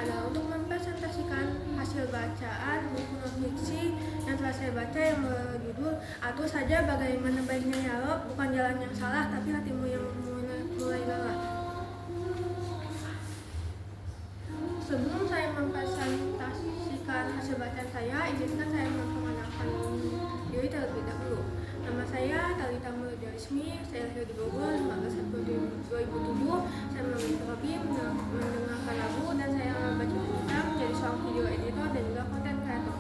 adalah untuk mempresentasikan hasil bacaan buku non-fiksi yang telah saya baca yang berjudul Atur Saja Bagaimana Baiknya Dialog, Bukan Jalan Yang Salah Tapi Hatimu Yang Mulai Lelah. Sebelum saya mempresentasikan hasil bacaan saya, izinkan saya memperkenalkan diri terlebih dahulu. Nama saya Talita Murjaismi, saya lahir di Bogor 15 April 2007. Saya memiliki hobi mendengarkan lagu dan saya membaca cerita, menjadi seorang video editor dan juga konten kreator.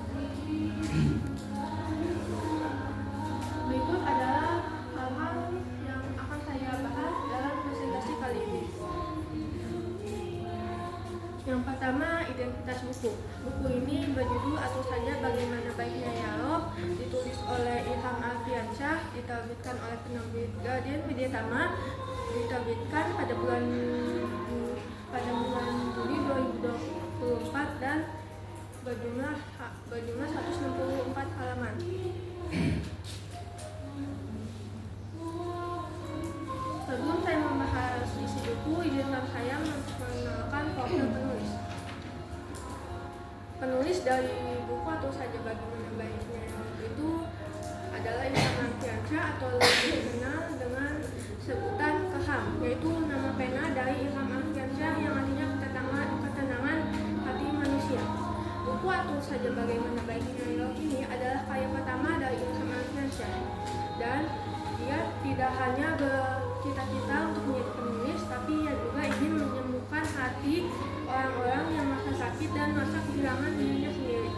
Berikut adalah hal-hal yang akan saya bahas dalam presentasi kali ini. Yang pertama, identitas buku. Buku ini berjudul Atur Saja Bagaimana Baiknya Dialog, ditulis oleh Ilham Alfiansyah, diterbitkan oleh penerbit Guardian Widyatama, diterbitkan pada bulan Juli 2024 dan berjumlah 164 halaman. Sebelum saya membahas isi buku, izinkan saya memperkenalkan profil penulis. Penulis dari buku Atur Saja Bagaimana Baiknya itu adalah Ilham Alfiansyah atau lebih dikenal dengan sebutan KEHAM, yaitu nama pena dari Ilham Alfiansyah yang artinya ketenangan hati manusia. Buku Atur Saja Bagaimana Baiknya Dialog ini adalah karya pertama dari Ilham Alfiansyah, dan dia tidak hanya bercita-cita untuk menjadi penulis, tapi ia juga ingin menyembuhkan hati orang-orang yang merasa sakit dan merasa kehilangan dirinya sendiri.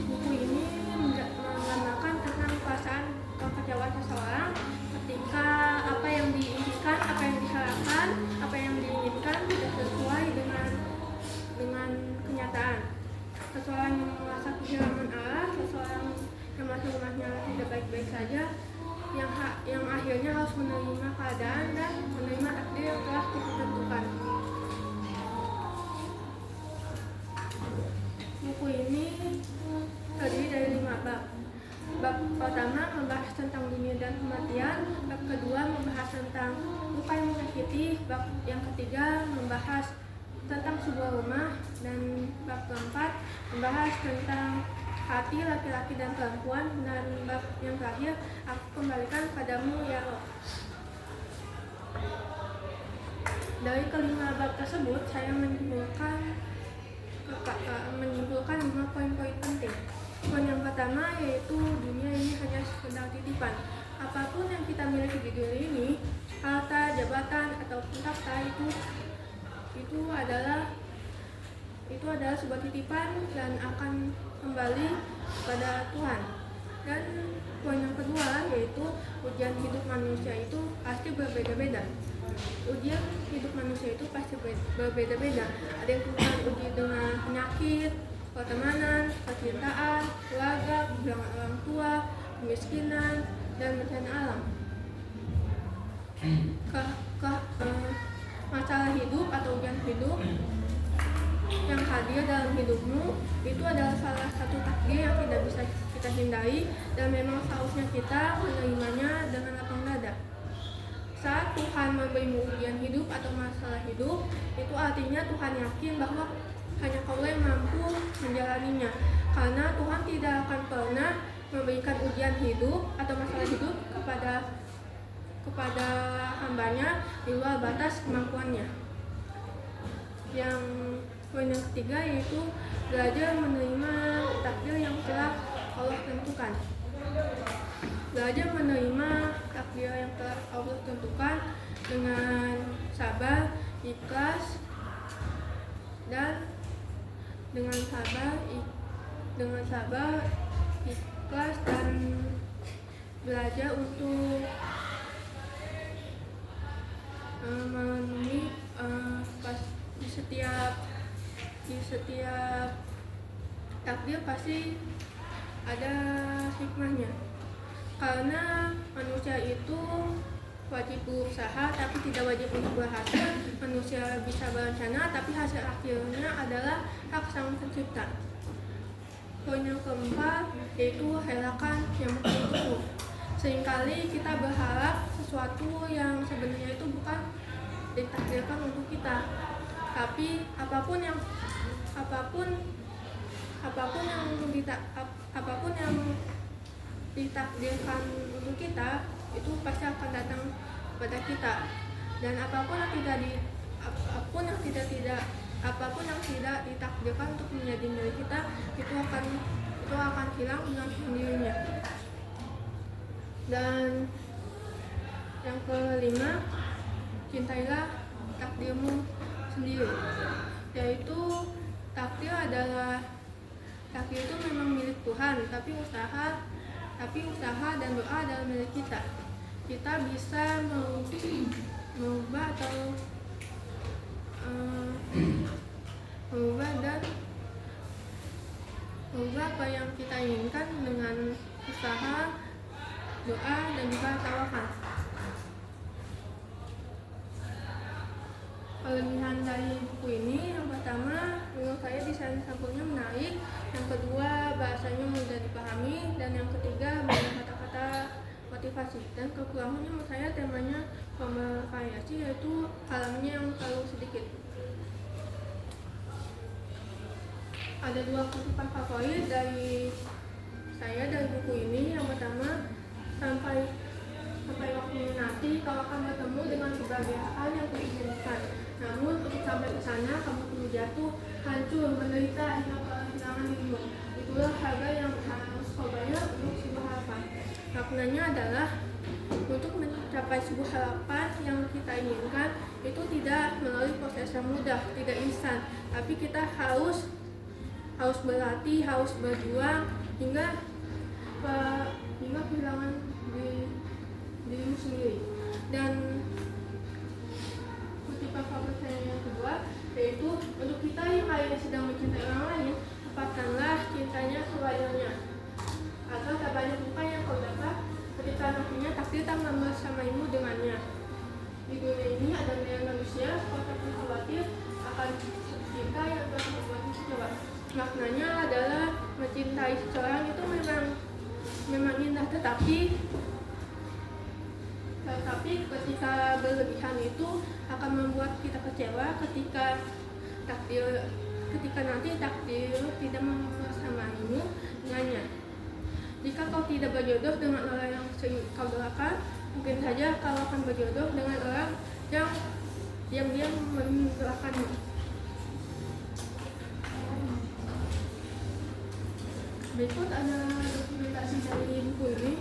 Buku ini menggambarkan tentang perasaan kekecewaan seseorang ketika apa yang diimpikan, apa yang diharapkan, apa yang diinginkan tidak sesuai dengan kenyataan. Seseorang yang merasa kehilangan arah, seseorang yang merasa rumahnya tidak baik-baik saja, yang akhirnya harus menerima keadaan dan menerima takdir yang telah ditentukan. Buku ini terdiri dari 5 bab. Bab pertama membahas tentang dunia dan kematian, bab kedua membahas tentang luka yang menyakiti, bab yang ketiga membahas tentang sebuah rumah, dan bab keempat membahas tentang hati laki-laki dan perempuan, dan bab yang terakhir aku kembalikan padamu ya Allah. Dari kelima bab tersebut saya menyimpulkan 5 poin-poin penting. Poin yang pertama yaitu dunia ini hanya sekedar titipan. Apapun yang kita miliki di dunia ini, harta, jabatan ataupun tahta itu adalah sebuah titipan dan akan kembali kepada Tuhan. Dan poin yang kedua yaitu ujian hidup manusia itu pasti berbeda-beda. Ujian hidup manusia itu pasti berbeda-beda. Ada yang Tuhan uji dengan penyakit, pertemanan, percintaan, keluarga, kehilangan orang tua, kemiskinan, dan bencana alam. Masalah hidup atau ujian hidup yang hadir dalam hidupmu itu adalah salah satu takdir yang tidak bisa kita hindari, dan memang seharusnya kita menerimanya dengan lapang dada. Saat Tuhan memberimu ujian hidup atau masalah hidup, itu artinya Tuhan yakin bahwa hanya Kaulah yang mampu menjalaninya, karena Tuhan tidak akan pernah memberikan ujian hidup atau masalah hidup kepada hambanya di luar batas kemampuannya. Yang poin yang ketiga yaitu belajar menerima takdir yang telah Allah tentukan. Belajar menerima takdir yang telah Allah tentukan dengan sabar, ikhlas, dan ikhlas dan belajar untuk memenuhi di setiap takdir pasti ada hikmahnya, karena manusia itu wajib berusaha tapi tidak wajib untuk berhasil. Manusia bisa berencana tapi hasil akhirnya adalah hak sang pencipta. Poin yang keempat yaitu relakan yang mungkin untukmu. Seringkali kita berharap sesuatu yang sebenarnya itu bukan ditakdirkan untuk kita. Tapi apapun yang ditakdirkan untuk kita itu pasti akan datang kepada kita. Dan apapun yang tidak ditakdirkan untuk menjadi milik kita itu akan hilang dengan sendirinya. Dan yang kelima, cintailah takdirmu sendiri. Yaitu takdir itu memang milik Tuhan, tapi usaha dan doa adalah milik kita. Kita bisa mengubah apa yang kita inginkan dengan usaha, doa, dan juga tawakal. Kelebihan dari buku ini, yang pertama, menurut saya desain sampulnya menarik, yang kedua, bahasanya mudah dipahami, dan yang ketiga, banyak kata-kata motivasi. Dan kekurangannya menurut saya temanya bervariasi, yaitu halamannya yang terlalu sedikit. Ada dua kutipan favorit dari saya dari buku ini. Yang pertama, sampai waktu nanti kau akan bertemu dengan berbagai hal yang kuinginkan. Namun untuk sampai ke sana kamu perlu jatuh, hancur, menderita hingga kehilangan dirimu. Itulah harga yang harus kau bayar untuk sebuah harapan. Maknanya adalah untuk mencapai sebuah harapan yang kita inginkan itu tidak melalui proses yang mudah, tidak instan, tapi kita harus berlatih, harus berjuang hingga kehilangan dirimu sendiri. Dan kutipan favorit saya yang kedua yaitu untuk kita yang kayaknya sedang mencintai orang lain, dapatkanlah cintanya sewajarnya, agar tak banyak luka yang kau dapat ketika nantinya takdir tak membersamaimu dengannya. Di dunia ini ada banyak manusia, kau tak perlu khawatir akan cinta yang telah membuatmu kecewa. Maknanya adalah mencintai seseorang itu memang indah, tetapi ketika berlebihan itu akan membuat kita kecewa ketika nanti takdir tidak membersamaimu dengannya. Jika kau tidak berjodoh dengan orang yang kau doakan, mungkin saja kau akan berjodoh dengan orang yang diam-diam mendoakanmu. Berikut ada dokumentasi dari buku ini.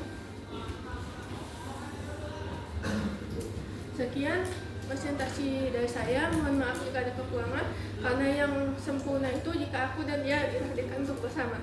Sekian presentasi dari saya. Mohon maaf jika ada kekurangan, karena yang sempurna itu jika aku dan dia dihadirkan untuk bersama.